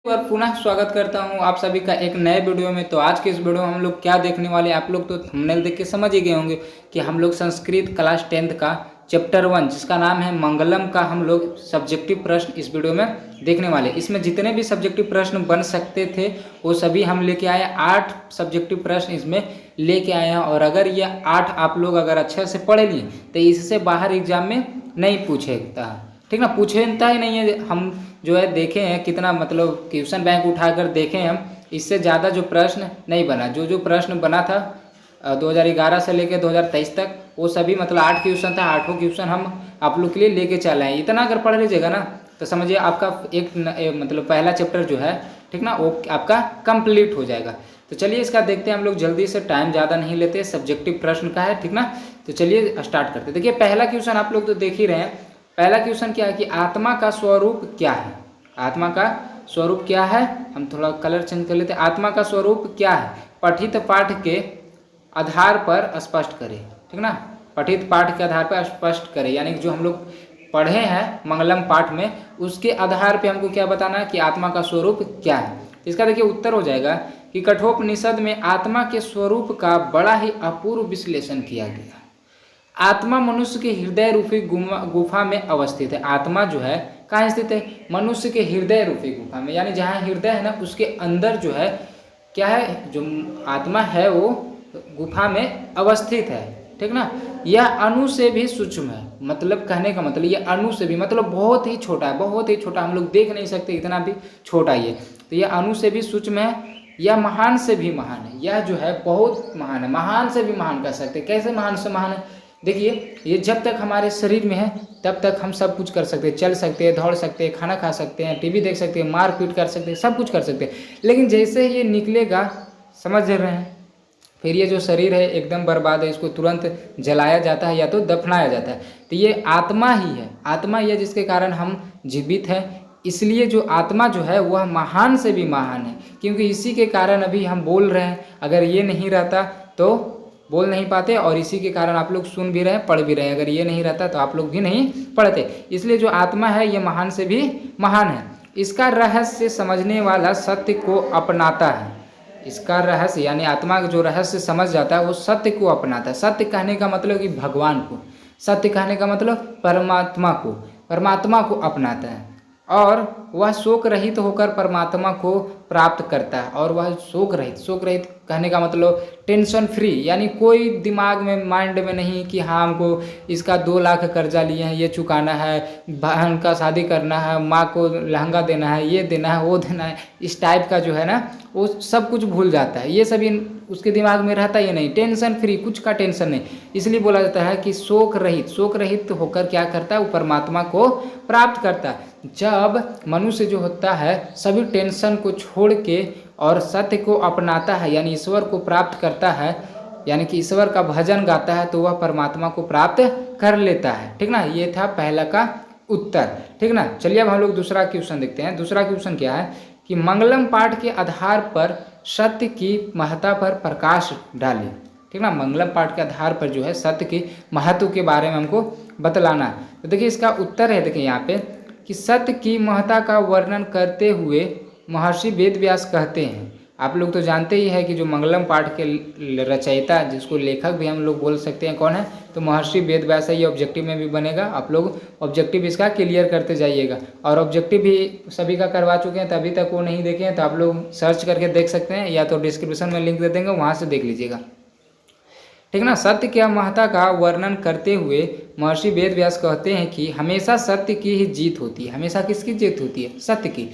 और पुनः स्वागत करता हूं आप सभी का एक नए वीडियो में। तो आज के इस वीडियो में हम लोग क्या देखने वाले हैं, आप लोग तो थंबनेल देख के समझ ही गए होंगे कि हम लोग संस्कृत क्लास 10th का चैप्टर 1 जिसका नाम है मंगलम का हम लोग सब्जेक्टिव प्रश्न इस वीडियो में देखने वाले। इसमें जितने भी सब्जेक्टिव प्रश्न बन सकते थे वो सभी हम लेके आए। 8 सब्जेक्टिव प्रश्न इसमें लेके आए हैं और अगर ये 8 आप लोग अगर अच्छे से पढ़ लिए तो इससे बाहर एग्जाम में नहीं पूछेगा, ठीक ना, पूछता ही नहीं है। हम जो है देखे हैं कितना, मतलब क्वेश्चन बैंक उठाकर देखे हैं हम, इससे ज़्यादा जो प्रश्न नहीं बना। जो प्रश्न बना था 2011 से लेकर 2023 तक वो सभी मतलब 8 क्वेश्चन था। 8 क्वेश्चन हम आप लोग के लिए लेके चले हैं। इतना अगर पढ़ लीजिएगा ना तो समझिए आपका मतलब पहला चैप्टर जो है, ठीक ना, वो आपका कंप्लीट हो जाएगा। तो चलिए इसका देखते हैं हम लोग जल्दी से, टाइम ज़्यादा नहीं लेते, सब्जेक्टिव प्रश्न का है, ठीक ना। तो चलिए स्टार्ट करते हैं। देखिए पहला क्वेश्चन आप लोग तो देख ही रहे हैं। पहला क्वेश्चन क्या है कि आत्मा का स्वरूप क्या है। आत्मा का स्वरूप क्या है, हम थोड़ा कलर चेंज कर लेते हैं। आत्मा का स्वरूप क्या है, पठित पाठ के आधार पर स्पष्ट करें, ठीक ना। पठित पाठ के आधार पर स्पष्ट करें, यानी कि जो हम लोग पढ़े हैं मंगलम पाठ में उसके आधार पे हमको क्या बताना है कि आत्मा का स्वरूप क्या है। इसका देखिए उत्तर हो जाएगा कि कठोपनिषद में आत्मा के स्वरूप का बड़ा ही अपूर्व विश्लेषण किया गया। आत्मा मनुष्य के हृदय रूपी गुफा में अवस्थित है। आत्मा जो है कहाँ स्थित है, मनुष्य के हृदय रूपी गुफा में, यानी जहाँ हृदय है ना उसके अंदर जो है क्या है, जो आत्मा है वो गुफा में अवस्थित है, ठीक ना। यह अणु से भी सूक्ष्म है, मतलब कहने का मतलब यह अणु से भी मतलब बहुत ही छोटा है, बहुत ही छोटा, हम लोग देख नहीं सकते, इतना भी छोटा ये। तो यह अणु से भी सूक्ष्म है, यह महान से भी महान है। यह जो है बहुत महान है, महान से भी महान कह सकते। कैसे महान से महान है, देखिए ये जब तक हमारे शरीर में है तब तक हम सब कुछ कर सकते हैं, चल सकते हैं, दौड़ सकते हैं, खाना खा सकते हैं, टीवी देख सकते हैं, मार पीट कर सकते हैं, सब कुछ कर सकते हैं। लेकिन जैसे ये निकलेगा, समझ रहे हैं, फिर ये जो शरीर है एकदम बर्बाद है, इसको तुरंत जलाया जाता है या तो दफनाया जाता है। तो ये आत्मा ही है, आत्मा ही है जिसके कारण हम जीवित हैं। इसलिए जो आत्मा जो है वह महान से भी महान है, क्योंकि इसी के कारण अभी हम बोल रहे हैं। अगर ये नहीं रहता तो बोल नहीं पाते, और इसी के कारण आप लोग सुन भी रहे हैं, पढ़ भी रहे हैं। अगर ये नहीं रहता तो आप लोग भी नहीं पढ़ते। इसलिए जो आत्मा है ये महान से भी महान है। इसका रहस्य समझने वाला सत्य को अपनाता है। इसका रहस्य यानी आत्मा का जो रहस्य समझ जाता है वो सत्य को अपनाता है। सत्य कहने का मतलब कि भगवान को, सत्य कहने का मतलब परमात्मा को अपनाता है, और वह शोक रहित होकर परमात्मा को प्राप्त करता है। और वह शोक रहित कहने का मतलब टेंशन फ्री, यानी कोई दिमाग में, माइंड में नहीं कि हाँ हमको इसका 2 लाख कर्जा लिए हैं, ये चुकाना है, बहन का शादी करना है, माँ को लहंगा देना है, ये देना है, वो देना है, इस टाइप का जो है ना वो सब कुछ भूल जाता है। ये सभी उसके दिमाग में रहता ही नहीं, टेंशन फ्री, कुछ का टेंशन नहीं। इसलिए बोला जाता है कि शोक रहित होकर क्या करता है, वो परमात्मा को प्राप्त करता है। जब मनुष्य जो होता है सभी टेंशन को छोड़ के और सत्य को अपनाता है, यानी ईश्वर को प्राप्त करता है, यानी कि ईश्वर का भजन गाता है, तो वह परमात्मा को प्राप्त कर लेता है, ठीक ना। ये था पहला का उत्तर, ठीक ना। चलिए अब हम लोग दूसरा क्वेश्चन देखते हैं। दूसरा क्वेश्चन क्या है कि मंगलम पाठ के आधार पर सत्य की महत्ता पर प्रकाश डालें, ठीक ना। मंगलम पाठ के आधार पर जो है सत्य के महत्व के बारे में हमको बतलाना है। तो देखिए इसका उत्तर है, देखिए यहाँ पे कि सत्य की महत्ता का वर्णन करते हुए महर्षि वेदव्यास कहते हैं। आप लोग तो जानते ही है कि जो मंगलम पाठ के रचयिता, जिसको लेखक भी हम लोग बोल सकते हैं, कौन है, तो महर्षि वेदव्यास है। ये ऑब्जेक्टिव में भी बनेगा, आप लोग ऑब्जेक्टिव इसका क्लियर करते जाइएगा। और ऑब्जेक्टिव भी सभी का करवा चुके हैं, तभी तक वो नहीं देखे हैं तो आप लोग सर्च करके देख सकते हैं, या तो डिस्क्रिप्शन में लिंक दे देंगे, वहाँ से देख लीजिएगा, ठीक ना। सत्य की महत्ता का वर्णन करते हुए महर्षि वेदव्यास कहते हैं कि हमेशा सत्य की ही जीत होती है। हमेशा किसकी जीत होती है, सत्य की।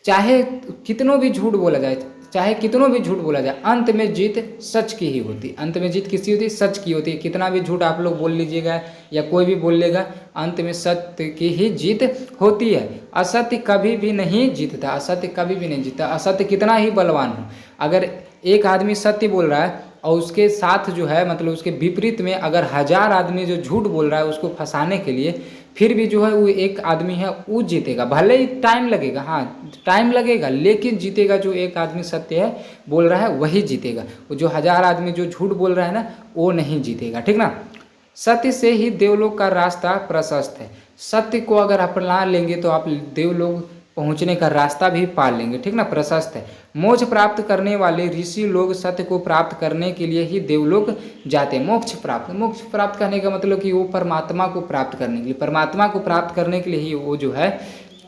चाहे कितनों भी झूठ बोला जाए, अंत में जीत सच की ही होती है। अंत में जीत किसकी होती है, सच की होती है। कितना भी झूठ आप लोग बोल लीजिएगा या कोई भी बोल लेगा, अंत में सत्य की ही जीत होती है। असत्य कभी भी नहीं जीतता, असत्य कभी भी नहीं जीतता। असत्य कितना ही बलवान हो, अगर एक आदमी सत्य बोल रहा है और उसके साथ जो है मतलब उसके विपरीत में अगर 1000 आदमी जो झूठ बोल रहा है उसको फंसाने के लिए, फिर भी जो है वो एक आदमी है वो जीतेगा। भले ही टाइम लगेगा, हाँ टाइम लगेगा, लेकिन जीतेगा। जो एक आदमी सत्य है बोल रहा है वही जीतेगा। वो जो 1000 आदमी जो झूठ बोल रहा है ना वो नहीं जीतेगा, ठीक ना। सत्य से ही देवलोक का रास्ता प्रशस्त है। सत्य को अगर अपना लेंगे तो आप देवलोक पहुँचने का रास्ता भी पा लेंगे, ठीक ना, प्रशस्त है। मोक्ष प्राप्त करने वाले ऋषि लोग सत्य को प्राप्त करने के लिए ही देवलोक जाते हैं। मोक्ष प्राप्त करने का मतलब कि वो परमात्मा को प्राप्त करने के लिए, परमात्मा को प्राप्त करने के लिए ही वो जो है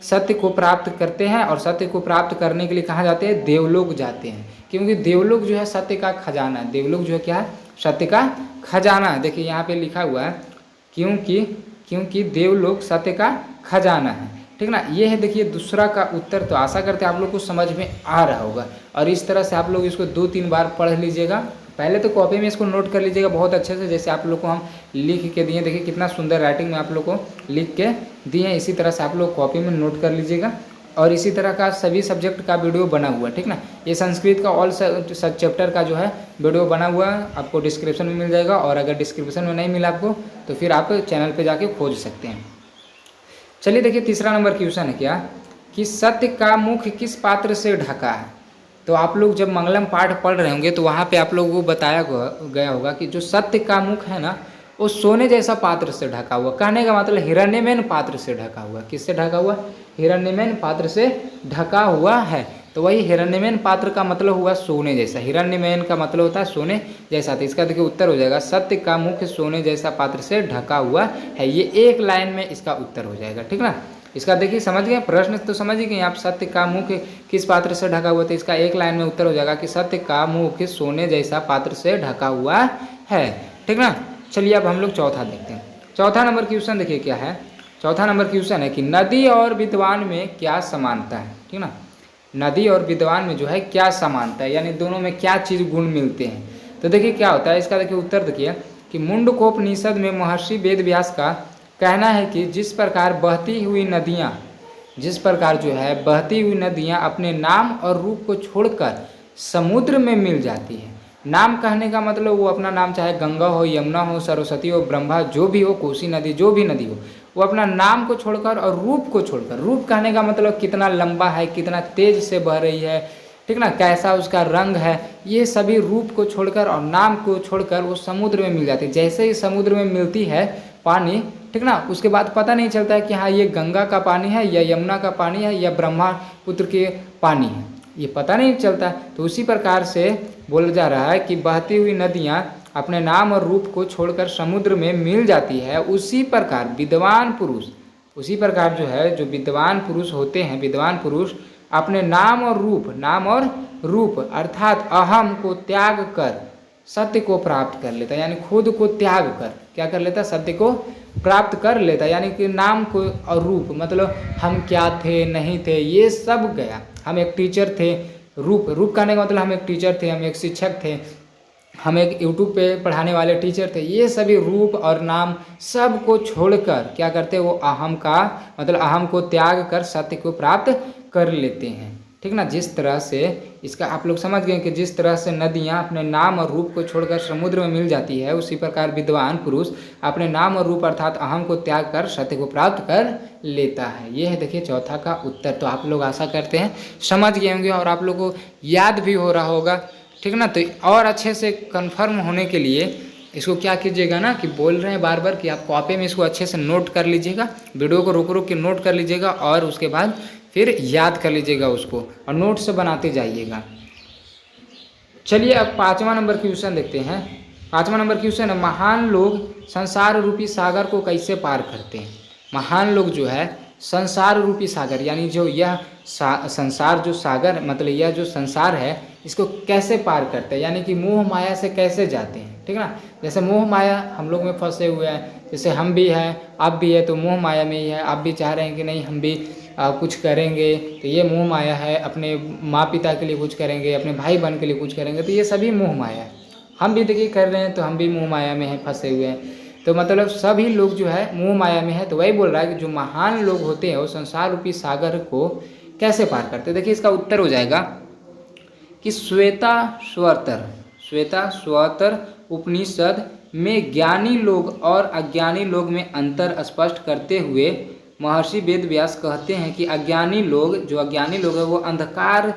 सत्य को प्राप्त करते हैं। और सत्य को प्राप्त करने के लिए कहाँ जाते हैं? देवलोक जाते हैं, क्योंकि देवलोक जो है सत्य का खजाना है। देवलोक जो है क्या है? सत्य का खजाना है। देखिए यहाँ पे लिखा हुआ है क्योंकि देवलोक सत्य का खजाना है, ठीक ना। ये है देखिए दूसरा का उत्तर। तो आशा करते हैं आप लोग को समझ में आ रहा होगा, और इस तरह से आप लोग इसको 2-3 बार पढ़ लीजिएगा। पहले तो कॉपी में इसको नोट कर लीजिएगा बहुत अच्छे से, जैसे आप लोग को हम लिख के दिए। देखिए कितना सुंदर राइटिंग में आप लोग को लिख के दिए हैं, इसी तरह से आप लोग कॉपी में नोट कर लीजिएगा। और इसी तरह का सभी सब्जेक्ट का वीडियो बना हुआ है, ठीक ना। ये संस्कृत का ऑल चैप्टर का जो है वीडियो बना हुआ है, आपको डिस्क्रिप्शन में मिल जाएगा। और अगर डिस्क्रिप्शन में नहीं मिला आपको तो फिर आप चैनल पे जाके खोज सकते हैं। चलिए देखिए तीसरा नंबर क्वेश्चन है क्या कि सत्य का मुख किस पात्र से ढका है। तो आप लोग जब मंगलम पाठ पढ़ रहे होंगे तो वहाँ पे आप लोगों को बताया गया होगा कि जो सत्य का मुख है ना वो सोने जैसा पात्र से ढका हुआ। कहने का मतलब हिरण्यमेन पात्र से ढका हुआ। किससे ढका हुआ? हिरण्यमेन पात्र से ढका हुआ है। तो वही हिरण्यमेन पात्र का मतलब हुआ सोने जैसा। हिरण्यमेन का मतलब होता है सोने जैसा। तो इसका देखिए उत्तर हो जाएगा सत्य का मुख सोने जैसा पात्र से ढका हुआ है। ये एक लाइन में इसका उत्तर हो जाएगा, ठीक ना। इसका देखिए समझ गए प्रश्न तो समझ ही गए आप। सत्य का मुख किस पात्र से ढका हुआ, तो इसका एक लाइन में उत्तर हो जाएगा कि सत्य का मुख सोने जैसा पात्र से ढका हुआ है, ठीक ना। चलिए अब हम लोग चौथा देखते हैं। चौथा नंबर क्वेश्चन देखिए क्या है। चौथा नंबर क्वेश्चन है कि नदी और विद्वान में क्या समानता है, ठीक ना। नदी और विद्वान में जो है क्या समानता है, यानी दोनों में क्या चीज़ गुण मिलते हैं। तो देखिए क्या होता है इसका, देखिए उत्तर देखिए कि मुंडकोपनिषद में महर्षि वेद व्यास का कहना है कि जिस प्रकार बहती हुई नदियाँ अपने नाम और रूप को छोड़कर समुद्र में मिल जाती है। नाम कहने का मतलब वो अपना नाम, चाहे गंगा हो, यमुना हो, सरस्वती हो, ब्रह्मा, जो भी हो, कोसी नदी, जो भी नदी हो, वो अपना नाम को छोड़कर और रूप को छोड़कर, रूप कहने का मतलब कितना लंबा है, कितना तेज से बह रही है, ठीक ना, कैसा उसका रंग है, ये सभी रूप को छोड़कर और नाम को छोड़कर वो समुद्र में मिल जाती है। जैसे ही समुद्र में मिलती है पानी, ठीक ना, उसके बाद पता नहीं चलता है कि हाँ ये गंगा का पानी है या यमुना का पानी है या ब्रह्मपुत्र के पानी है, ये पता नहीं चलता। तो उसी प्रकार से बोला जा रहा है कि बहती हुई नदियाँ अपने नाम और रूप को छोड़कर समुद्र में मिल जाती है। उसी प्रकार विद्वान पुरुष, उसी प्रकार जो है जो विद्वान पुरुष होते हैं, विद्वान पुरुष अपने नाम और रूप अर्थात अहम को त्याग कर सत्य को प्राप्त कर लेता है। यानी खुद को त्याग कर क्या कर लेता है? सत्य को प्राप्त कर लेता है। यानी कि नाम को और रूप मतलब हम क्या थे नहीं थे ये सब गया। हम एक टीचर थे, रूप कहने का मतलब हम एक टीचर थे, हम एक शिक्षक थे, हम एक यूट्यूब पे पढ़ाने वाले टीचर थे। ये सभी रूप और नाम सब को छोड़कर क्या करते? वो अहम का मतलब अहम को त्याग कर सत्य को प्राप्त कर लेते हैं, ठीक ना। जिस तरह से इसका आप लोग समझ गए कि जिस तरह से नदियाँ अपने नाम और रूप को छोड़कर समुद्र में मिल जाती है, उसी प्रकार विद्वान पुरुष अपने नाम और रूप अर्थात अहम को त्याग कर सत्य को प्राप्त कर लेता है। ये है देखिए चौथा का उत्तर। तो आप लोग आशा करते हैं समझ गए होंगे और आप लोग को याद भी हो रहा होगा, ठीक ना। तो और अच्छे से कन्फर्म होने के लिए इसको क्या कीजिएगा ना कि बोल रहे हैं बार बार कि आप कॉपी में इसको अच्छे से नोट कर लीजिएगा, वीडियो को रुक के नोट कर लीजिएगा और उसके बाद फिर याद कर लीजिएगा उसको और नोट से बनाते जाइएगा। चलिए अब 5वां नंबर क्वेश्चन देखते हैं। 5वां नंबर क्वेश्चन है महान लोग संसार रूपी सागर को कैसे पार करते हैं। महान लोग जो है संसार रूपी सागर यानी जो यह संसार जो सागर मतलब यह जो संसार है इसको कैसे पार करते हैं, यानी कि मोह माया से कैसे जाते हैं, ठीक ना। जैसे मोह माया हम लोग में फंसे हुए हैं, जैसे हम भी हैं आप भी है, तो मोह माया में ही है। आप भी चाह रहे हैं कि नहीं हम भी कुछ करेंगे, तो ये मोह माया है। अपने माँ पिता के लिए कुछ करेंगे, अपने भाई बहन के लिए कुछ करेंगे, तो ये सभी मोह माया है। हम भी देखिए कर रहे हैं तो हम भी मोह माया में हैं, फंसे हुए हैं। तो मतलब सभी लोग जो है मोह माया में है। तो वही बोल रहा है कि जो महान लोग होते हैं वो संसार रूपी सागर को कैसे पार करते हैं। देखिए इसका उत्तर हो जाएगा कि श्वेता स्वतर उपनिषद में ज्ञानी लोग और अज्ञानी लोग में अंतर स्पष्ट करते हुए महर्षि वेद व्यास कहते हैं कि अज्ञानी लोग है वो अंधकार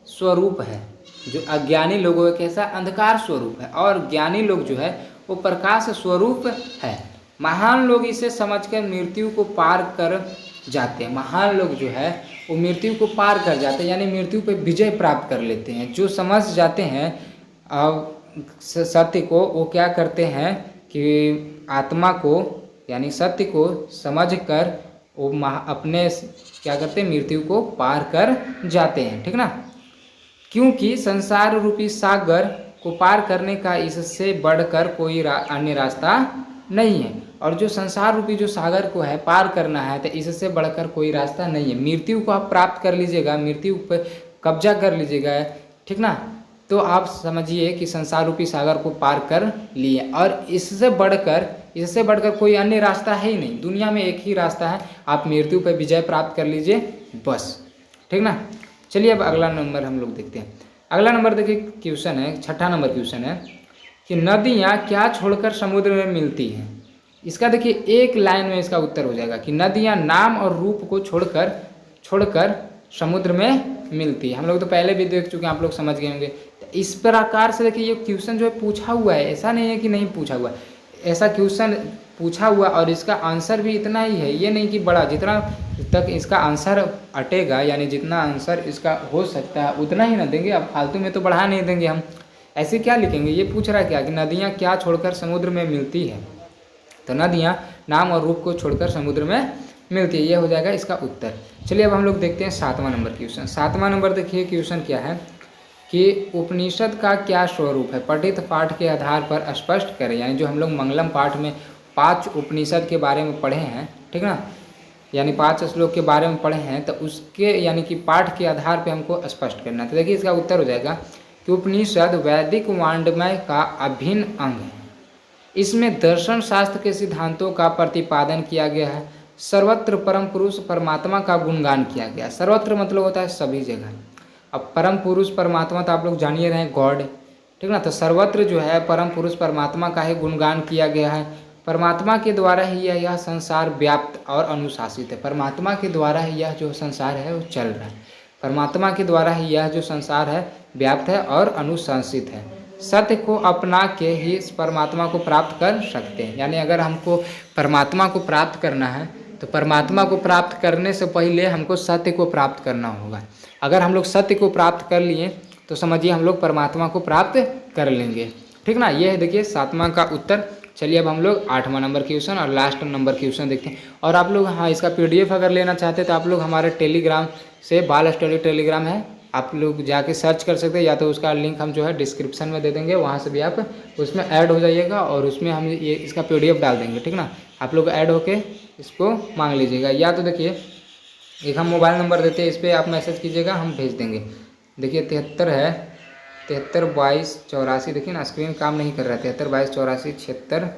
स्वरूप है। जो अज्ञानी लोग है कैसा? अंधकार स्वरूप है, और ज्ञानी लोग जो है वो प्रकाश स्वरूप है। महान लोग इसे समझकर मृत्यु को पार कर जाते हैं। महान लोग जो है वो मृत्यु को पार कर जाते हैं, यानी मृत्यु पे विजय प्राप्त कर लेते हैं। जो समझ जाते हैं सत्य को, वो क्या करते हैं कि आत्मा को यानी सत्य को समझकर वो अपने क्या करते हैं, मृत्यु को पार कर जाते हैं। ठीक ना, क्योंकि संसार रूपी सागर को पार करने का इससे बढ़कर कोई अन्य रास्ता नहीं है। और जो संसार रूपी जो सागर को है पार करना है तो इससे बढ़कर कोई रास्ता नहीं है। मृत्यु को आप प्राप्त कर लीजिएगा, मृत्यु पर कब्जा कर लीजिएगा, ठीक ना, तो आप समझिए कि संसार रूपी सागर को पार कर लिए। और इससे बढ़कर कोई अन्य रास्ता है ही नहीं। दुनिया में एक ही रास्ता है, आप मृत्यु पर विजय प्राप्त कर लीजिए बस। ठीक ना, चलिए अब अगला नंबर हम लोग देखते हैं। अगला नंबर देखिए, क्वेश्चन है 6ठा नंबर क्वेश्चन है कि नदियाँ क्या छोड़कर समुद्र में मिलती हैं। इसका देखिए एक लाइन में इसका उत्तर हो जाएगा कि नदियाँ नाम और रूप को छोड़कर समुद्र में मिलती है। हम लोग तो पहले भी देख चुके हैं, आप लोग समझ गए होंगे। तो इस प्रकार से देखिए ये क्वेश्चन जो है पूछा हुआ है, ऐसा नहीं है कि नहीं पूछा हुआ, ऐसा क्वेश्चन पूछा हुआ और इसका आंसर भी इतना ही है। ये नहीं कि बड़ा, जितना तक इसका आंसर अटेगा यानी जितना आंसर इसका हो सकता है उतना ही ना देंगे। अब फालतू में तो बढ़ा नहीं देंगे हम। ऐसे क्या लिखेंगे, ये पूछ रहा है क्या कि नदियाँ क्या छोड़कर समुद्र में मिलती है, तो नदियाँ नाम और रूप को छोड़कर समुद्र में मिलती है, ये हो जाएगा इसका उत्तर। चलिए अब हम लोग देखते हैं 7वां नंबर क्वेश्चन। 7वां नंबर देखिए क्वेश्चन क्या है कि उपनिषद का क्या स्वरूप है, पठित पाठ के आधार पर स्पष्ट करें। यानी जो हम लोग मंगलम पाठ में 5 उपनिषद के बारे में पढ़े हैं, ठीक ना, यानी 5 श्लोक के बारे में पढ़े हैं, तो उसके यानी कि पाठ के आधार पे हमको स्पष्ट करना है। तो देखिए इसका उत्तर हो जाएगा कि उपनिषद वैदिक वाङ्मय का अभिन्न अंग है। इसमें दर्शन शास्त्र के सिद्धांतों का प्रतिपादन किया गया है। सर्वत्र परम पुरुष परमात्मा का गुणगान किया गया। सर्वत्र मतलब होता है सभी जगह। अब परम पुरुष परमात्मा तो आप लोग जानिए रहे हैं, गॉड, ठीक ना, तो सर्वत्र जो है परम पुरुष परमात्मा का ही गुणगान किया गया है। परमात्मा के द्वारा ही यह संसार व्याप्त और अनुशासित है। परमात्मा के द्वारा ही यह जो संसार है वो चल रहा है। परमात्मा के द्वारा ही यह जो संसार है व्याप्त है और अनुशासित है। सत्य को अपना के ही इस परमात्मा को प्राप्त कर सकते हैं। यानी अगर हमको परमात्मा को प्राप्त करना है तो परमात्मा को प्राप्त करने से पहले हमको सत्य को प्राप्त करना होगा। अगर हम लोग सत्य को प्राप्त कर लिए तो समझिए हम लोग परमात्मा को प्राप्त कर लेंगे। ठीक ना, ये है देखिए 7वां का उत्तर। चलिए अब हम लोग 8वां नंबर क्वेश्चन और लास्ट नंबर क्वेश्चन देखते हैं। और आप लोग हाँ इसका PDF अगर लेना चाहते हैं तो आप लोग हमारे टेलीग्राम से, बाल स्टडी टेलीग्राम है, आप लोग जाके सर्च कर सकते हैं, या तो उसका लिंक हम जो है डिस्क्रिप्शन में दे देंगे, वहाँ से भी आप उसमें ऐड हो जाइएगा और उसमें हम ये इसका PDF डाल देंगे। ठीक ना, आप लोग ऐड होके इसको मांग लीजिएगा। या तो देखिए एक हम मोबाइल नंबर देते हैं, इस पर आप मैसेज कीजिएगा, हम भेज देंगे। देखिए 73 है 73 22 84, देखिए ना स्क्रीन काम नहीं कर रहा है, 73 22 84 76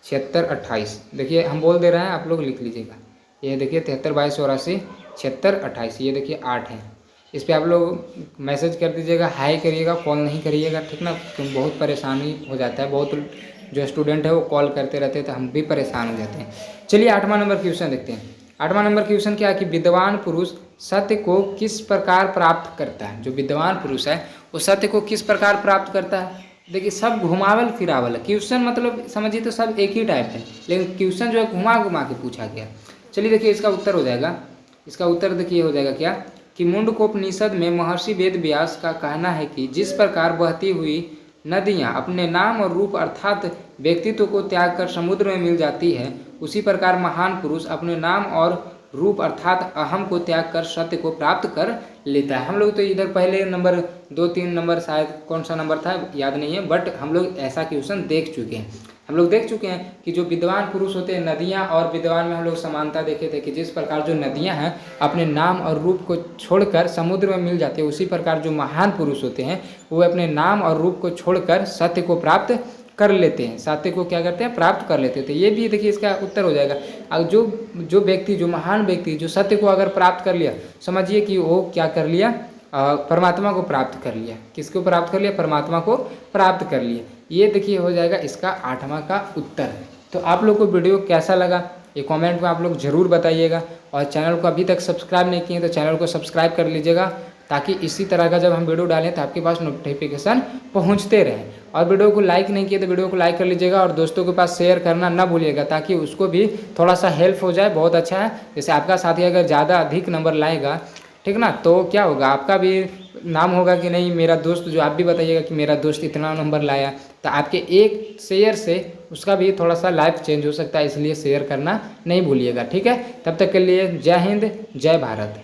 76 28। देखिए हम बोल दे रहे हैं, आप लोग लिख लीजिएगा। ये देखिए 73 22 84 76 28, ये देखिए 8 है। इस पर आप लोग मैसेज कर दीजिएगा, हाई करिएगा, कॉल नहीं करिएगा, ठीक ना, क्योंकि बहुत परेशानी हो जाता है। बहुत जो स्टूडेंट है वो कॉल करते रहते हैं तो हम भी परेशान हो जाते हैं। चलिए 8वां नंबर क्वेश्चन देखते हैं। 8वां नंबर क्वेश्चन क्या है कि विद्वान पुरुष सत्य को किस प्रकार प्राप्त करता है। जो विद्वान पुरुष है वो सत्य को किस प्रकार प्राप्त करता है। देखिए सब घुमावल फिरावल है क्वेश्चन, मतलब समझिए तो सब एक ही टाइप है, लेकिन क्वेश्चन जो है घुमा घुमा के पूछा गया। चलिए देखिए इसका उत्तर हो जाएगा, इसका उत्तर देखिए हो जाएगा क्या कि मुंडकोपनिषद में महर्षि वेद व्यास का कहना है कि जिस प्रकार बहती हुई नदियाँ अपने नाम और रूप अर्थात व्यक्तित्व को त्याग कर समुद्र में मिल जाती है, उसी प्रकार महान पुरुष अपने नाम और रूप अर्थात अहम को त्याग कर सत्य को प्राप्त कर लेता है। हम लोग तो इधर पहले नंबर 2 3 नंबर शायद कौन सा नंबर था याद नहीं है, बट हम लोग ऐसा क्वेश्चन देख चुके हैं। हम लोग देख चुके हैं कि जो विद्वान पुरुष होते हैं, नदियाँ और विद्वान में हम लोग समानता देखे थे कि जिस प्रकार जो नदियाँ हैं अपने नाम और रूप को छोड़कर समुद्र में मिल जाती है, उसी प्रकार जो महान पुरुष होते हैं वो अपने नाम और रूप को छोड़कर सत्य को प्राप्त कर लेते हैं, सत्य को क्या करते हैं प्राप्त कर लेते थे। ये भी देखिए इसका उत्तर हो जाएगा। अब जो व्यक्ति, जो महान व्यक्ति जो सत्य को अगर प्राप्त कर लिया, समझिए कि वो क्या कर लिया, परमात्मा को प्राप्त कर लिया। किसको प्राप्त कर लिया, परमात्मा को प्राप्त कर लिया। ये देखिए हो जाएगा इसका 8वां का उत्तर। तो आप लोग को वीडियो कैसा लगा ये कमेंट में आप लोग ज़रूर बताइएगा, और चैनल को अभी तक सब्सक्राइब नहीं किए तो चैनल को सब्सक्राइब कर लीजिएगा ताकि इसी तरह का जब हम वीडियो डालें तो आपके पास नोटिफिकेशन पहुंचते रहें। और वीडियो को लाइक नहीं किए तो वीडियो को लाइक कर लीजिएगा और दोस्तों के पास शेयर करना ना भूलिएगा, ताकि उसको भी थोड़ा सा हेल्प हो जाए। बहुत अच्छा है, जैसे आपका साथी अगर ज़्यादा अधिक नंबर लाएगा, ठीक ना, तो क्या होगा, आपका भी नाम होगा कि नहीं मेरा दोस्त, जो आप भी बताइएगा कि मेरा दोस्त इतना नंबर लाया, तो आपके एक शेयर से उसका भी थोड़ा सा लाइफ चेंज हो सकता है। इसलिए शेयर करना नहीं भूलिएगा, ठीक है। तब तक के लिए जय हिंद, जय भारत।